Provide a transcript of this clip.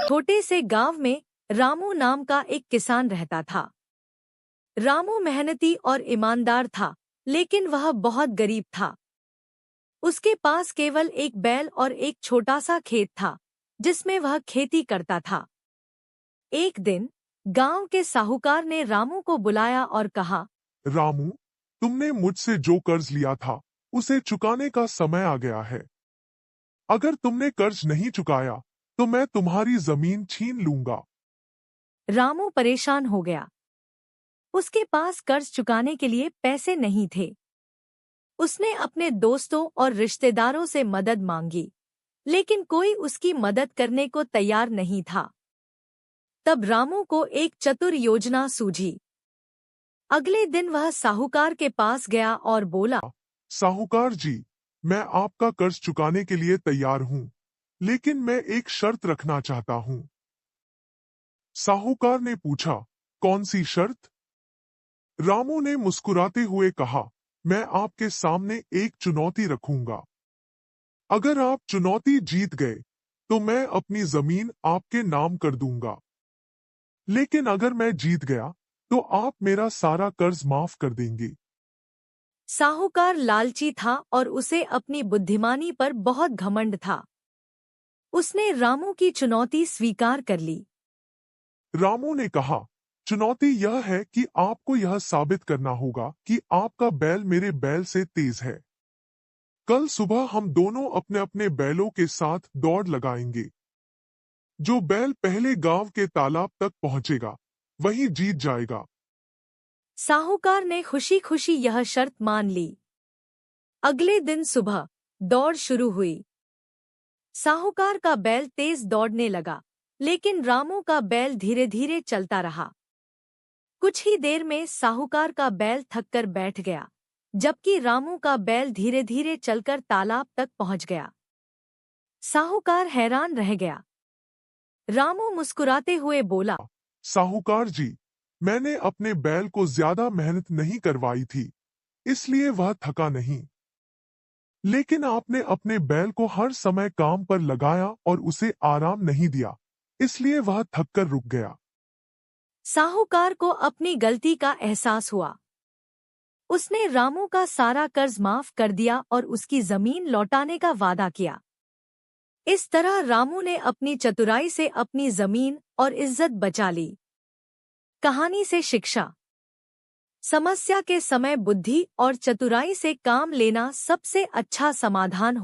छोटे से गांव में रामू नाम का एक किसान रहता था। रामू मेहनती और ईमानदार था, लेकिन वह बहुत गरीब था। उसके पास केवल एक बैल और एक छोटा सा खेत था, जिसमें वह खेती करता था। एक दिन गांव के साहूकार ने रामू को बुलाया और कहा, रामू, तुमने मुझसे जो कर्ज लिया था उसे चुकाने का समय आ गया है। अगर तुमने कर्ज नहीं चुकाया तो मैं तुम्हारी जमीन छीन लूंगा। रामू परेशान हो गया। उसके पास कर्ज चुकाने के लिए पैसे नहीं थे। उसने अपने दोस्तों और रिश्तेदारों से मदद मांगी, लेकिन कोई उसकी मदद करने को तैयार नहीं था। तब रामू को एक चतुर योजना सूझी। अगले दिन वह साहूकार के पास गया और बोला, साहूकार जी, मैं आपका कर्ज चुकाने के लिए तैयार हूँ, लेकिन मैं एक शर्त रखना चाहता हूँ। साहूकार ने पूछा, कौन सी शर्त? रामू ने मुस्कुराते हुए कहा, मैं आपके सामने एक चुनौती रखूंगा। अगर आप चुनौती जीत गए तो मैं अपनी जमीन आपके नाम कर दूंगा, लेकिन अगर मैं जीत गया तो आप मेरा सारा कर्ज माफ कर देंगे। साहूकार लालची था और उसे अपनी बुद्धिमानी पर बहुत घमंड था। उसने रामू की चुनौती स्वीकार कर ली। रामू ने कहा, चुनौती यह है कि आपको यह साबित करना होगा कि आपका बैल मेरे बैल से तेज है। कल सुबह हम दोनों अपने अपने बैलों के साथ दौड़ लगाएंगे। जो बैल पहले गांव के तालाब तक पहुंचेगा वही जीत जाएगा। साहूकार ने खुशी खुशी यह शर्त मान ली। अगले दिन सुबह दौड़ शुरू हुई। साहूकार का बैल तेज दौड़ने लगा, लेकिन रामू का बैल धीरे धीरे चलता रहा। कुछ ही देर में साहूकार का बैल थककर बैठ गया, जबकि रामू का बैल धीरे धीरे चलकर तालाब तक पहुंच गया। साहूकार हैरान रह गया। रामू मुस्कुराते हुए बोला, साहूकार जी, मैंने अपने बैल को ज्यादा मेहनत नहीं करवाई थी, इसलिए वह थका नहीं। लेकिन आपने अपने बैल को हर समय काम पर लगाया और उसे आराम नहीं दिया, इसलिए वह थककर रुक गया। साहूकार को अपनी गलती का एहसास हुआ। उसने रामू का सारा कर्ज माफ कर दिया और उसकी जमीन लौटाने का वादा किया। इस तरह रामू ने अपनी चतुराई से अपनी जमीन और इज्जत बचा ली। कहानी से शिक्षा। समस्या के समय बुद्धि और चतुराई से काम लेना सबसे अच्छा समाधान